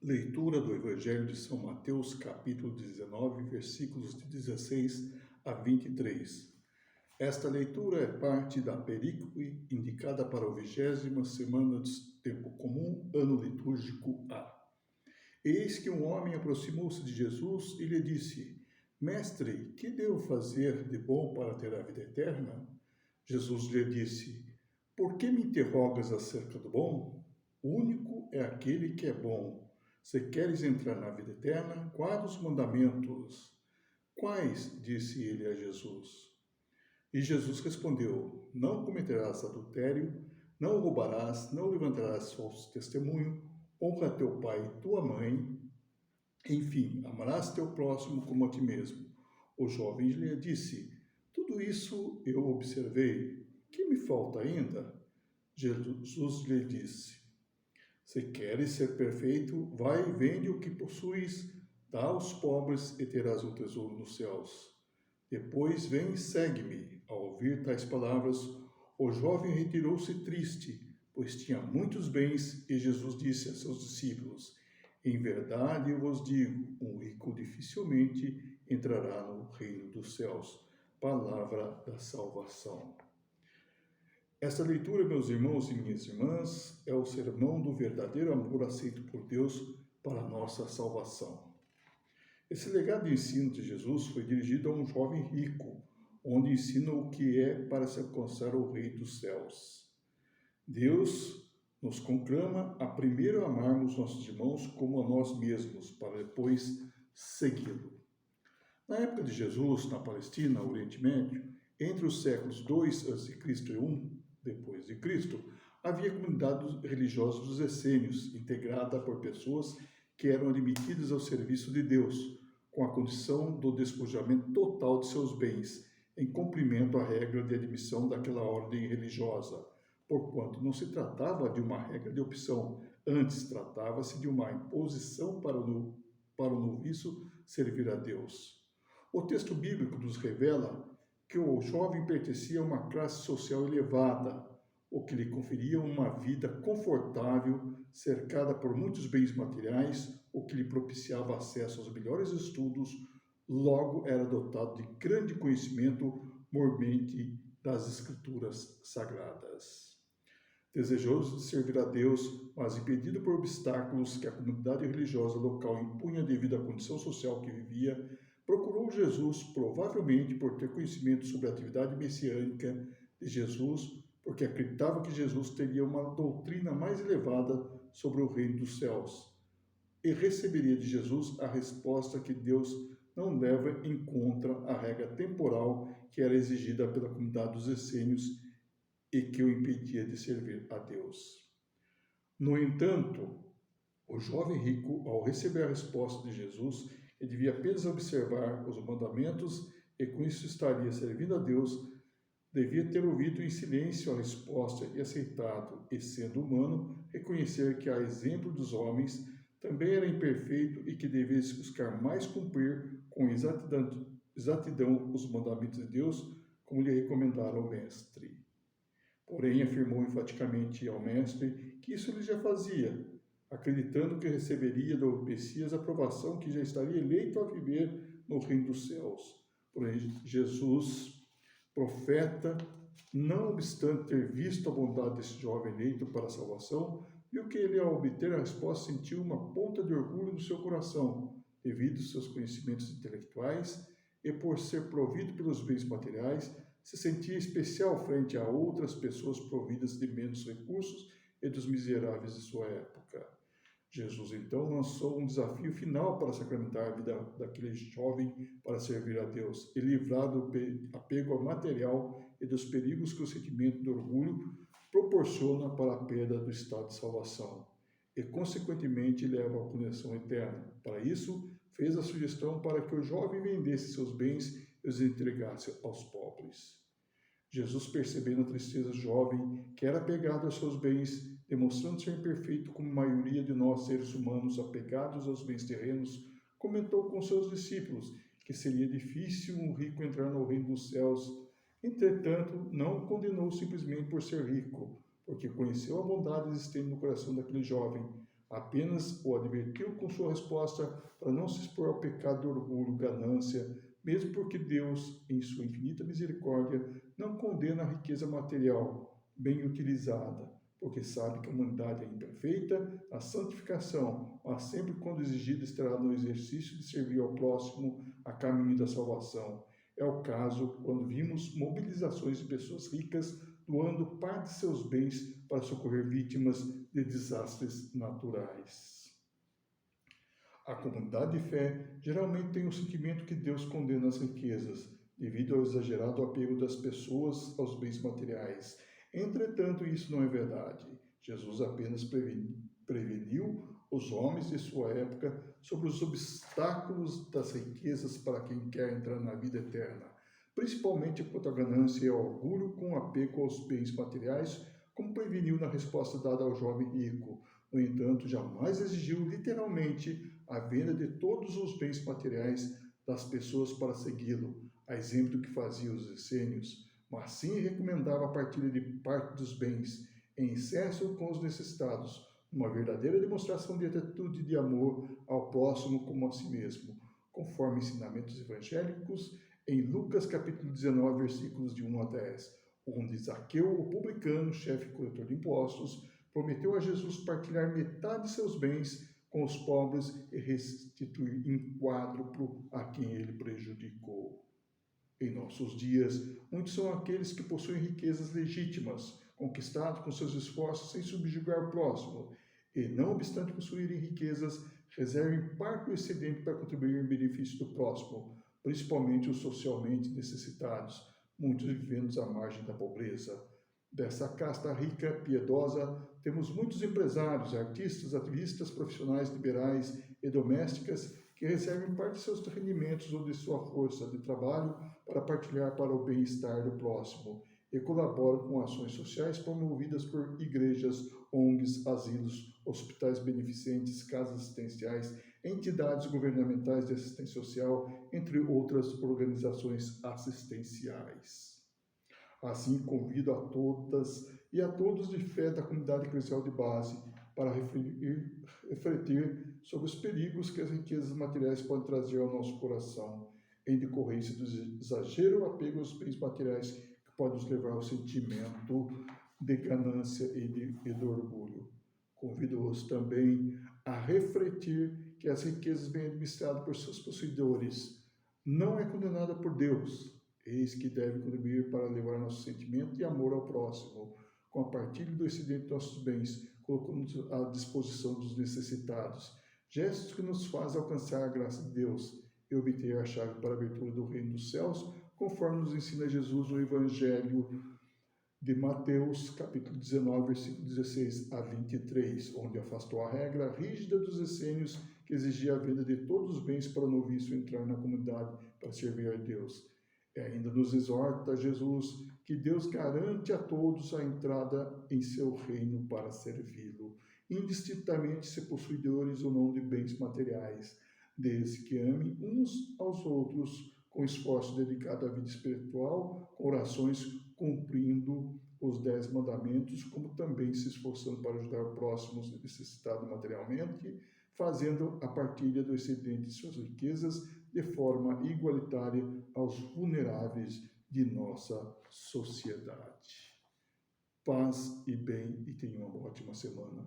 Leitura do Evangelho de São Mateus, capítulo 19, versículos de 16 a 23. Esta leitura é parte da perícope indicada para a 20ª semana do tempo comum, ano litúrgico A. Eis que um homem aproximou-se de Jesus e lhe disse: Mestre, que devo fazer de bom para ter a vida eterna? Jesus lhe disse: Por que me interrogas acerca do bom? O único é aquele que é bom. Se queres entrar na vida eterna, guarda os mandamentos. Quais? Disse ele a Jesus. E Jesus respondeu: Não cometerás adultério, não roubarás, não levantarás falso testemunho, honra teu pai e tua mãe, enfim, amarás teu próximo como a ti mesmo. O jovem lhe disse: Tudo isso eu observei. Que me falta ainda? Jesus lhe disse: Se queres ser perfeito, vai e vende o que possuis, dá aos pobres e terás um tesouro nos céus. Depois vem e segue-me. Ao ouvir tais palavras, o jovem retirou-se triste, pois tinha muitos bens, e Jesus disse a seus discípulos: Em verdade eu vos digo, um rico dificilmente entrará no reino dos céus. Palavra da salvação. Esta leitura, meus irmãos e minhas irmãs, é o sermão do verdadeiro amor aceito por Deus para a nossa salvação. Esse legado de ensino de Jesus foi dirigido a um jovem rico, onde ensina o que é para se alcançar o Rei dos Céus. Deus nos conclama a primeiro amarmos nossos irmãos como a nós mesmos, para depois segui-lo. Na época de Jesus, na Palestina, Oriente Médio, entre os séculos 2 a.C. e 1 depois de Cristo, havia comunidade religiosa dos essênios, integrada por pessoas que eram admitidas ao serviço de Deus, com a condição do despojamento total de seus bens, em cumprimento à regra de admissão daquela ordem religiosa, porquanto não se tratava de uma regra de opção, antes tratava-se de uma imposição para o noviço servir a Deus. O texto bíblico nos revela que o jovem pertencia a uma classe social elevada, o que lhe conferia uma vida confortável, cercada por muitos bens materiais, o que lhe propiciava acesso aos melhores estudos, logo era dotado de grande conhecimento mormente das Escrituras Sagradas. Desejoso de servir a Deus, mas impedido por obstáculos que a comunidade religiosa local impunha devido à condição social que vivia, procurou Jesus, provavelmente por ter conhecimento sobre a atividade messiânica de Jesus, porque acreditava que Jesus teria uma doutrina mais elevada sobre o reino dos céus, e receberia de Jesus a resposta que Deus não leva em conta a regra temporal que era exigida pela comunidade dos essênios e que o impedia de servir a Deus. No entanto, o jovem rico, ao receber a resposta de Jesus, ele devia apenas observar os mandamentos e com isso estaria servindo a Deus, devia ter ouvido em silêncio a resposta e aceitado, e sendo humano, reconhecer que, a exemplo dos homens, também era imperfeito e que devesse buscar mais cumprir com exatidão os mandamentos de Deus, como lhe recomendara o Mestre. Porém, afirmou enfaticamente ao Mestre que isso ele já fazia, acreditando que receberia do Messias a aprovação que já estaria eleito a viver no reino dos céus. Porém, Jesus, profeta, não obstante ter visto a bondade desse jovem eleito para a salvação, viu que ele, ao obter a resposta, sentiu uma ponta de orgulho no seu coração, devido aos seus conhecimentos intelectuais e por ser provido pelos bens materiais, se sentia especial frente a outras pessoas providas de menos recursos e dos miseráveis de sua época. Jesus, então, lançou um desafio final para sacramentar a vida daquele jovem para servir a Deus e livrar do apego ao material e dos perigos que o sentimento de orgulho proporciona para a perda do estado de salvação e, consequentemente, leva à condenação eterna. Para isso, fez a sugestão para que o jovem vendesse seus bens e os entregasse aos pobres. Jesus, percebendo a tristeza do jovem, que era apegado aos seus bens, demonstrando ser imperfeito como a maioria de nós seres humanos apegados aos bens terrenos, comentou com seus discípulos que seria difícil um rico entrar no reino dos céus. Entretanto, não o condenou simplesmente por ser rico, porque conheceu a bondade existente no coração daquele jovem, Apenas o advertiu com sua resposta para não se expor ao pecado de orgulho, ganância, mesmo porque Deus, em sua infinita misericórdia, não condena a riqueza material bem utilizada, porque sabe que a humanidade é imperfeita, a santificação, mas sempre quando exigida, estará no exercício de servir ao próximo a caminho da salvação. É o caso quando vimos mobilizações de pessoas ricas doando parte de seus bens para socorrer vítimas de desastres naturais. A comunidade de fé geralmente tem o sentimento que Deus condena as riquezas, devido ao exagerado apego das pessoas aos bens materiais. Entretanto, isso não é verdade. Jesus apenas preveniu os homens de sua época sobre os obstáculos das riquezas para quem quer entrar na vida eterna, principalmente quanto à ganância e ao orgulho com apego aos bens materiais, como preveniu na resposta dada ao jovem rico. No entanto, jamais exigiu literalmente a venda de todos os bens materiais das pessoas para segui-lo, a exemplo do que faziam os essênios, mas sim recomendava a partilha de parte dos bens, em excesso com os necessitados, uma verdadeira demonstração de atitude de amor ao próximo como a si mesmo, conforme ensinamentos evangélicos em Lucas capítulo 19, versículos de 1 a 10, onde Zaqueu, o publicano, chefe coletor de impostos, prometeu a Jesus partilhar metade de seus bens com os pobres e restituir em quádruplo a quem ele prejudicou. Em nossos dias, muitos são aqueles que possuem riquezas legítimas, conquistadas com seus esforços sem subjugar o próximo, e, não obstante possuírem riquezas, reservem parte do excedente para contribuir em benefício do próximo, principalmente os socialmente necessitados, muitos vivendo à margem da pobreza. Dessa casta rica, piedosa, temos muitos empresários, artistas, ativistas, profissionais liberais e domésticas que reservem parte de seus rendimentos ou de sua força de trabalho para partilhar para o bem-estar do próximo e colaboram com ações sociais promovidas por igrejas, ONGs, asilos, hospitais beneficentes, casas assistenciais, entidades governamentais de assistência social, entre outras organizações assistenciais. Assim, convido a todas e a todos de fé da comunidade eclesial de base para refletir sobre os perigos que as riquezas materiais podem trazer ao nosso coração, em decorrência do exagero apego aos bens materiais que pode nos levar ao sentimento de ganância e do orgulho. Convido-os também a refletir que as riquezas bem administradas por seus possuidores não é condenada por Deus. Eis que deve contribuir para levar nosso sentimento de amor ao próximo, com a partilha do excedente de nossos bens, colocando-nos à disposição dos necessitados. Gestos que nos fazem alcançar a graça de Deus e obter a chave para a abertura do reino dos céus, conforme nos ensina Jesus no Evangelho de Mateus, capítulo 19, versículo 16 a 23, onde afastou a regra rígida dos essênios que exigia a venda de todos os bens para o noviço entrar na comunidade para servir a Deus. E ainda nos exorta Jesus que Deus garante a todos a entrada em seu reino para servi-lo, indistintamente se possuidores ou não de bens materiais, desde que amem uns aos outros com esforço dedicado à vida espiritual, com orações cumprindo os 10 mandamentos, como também se esforçando para ajudar o próximo necessitado materialmente, fazendo a partilha do excedente de suas riquezas de forma igualitária aos vulneráveis de nossa sociedade. Paz e bem, e tenha uma ótima semana.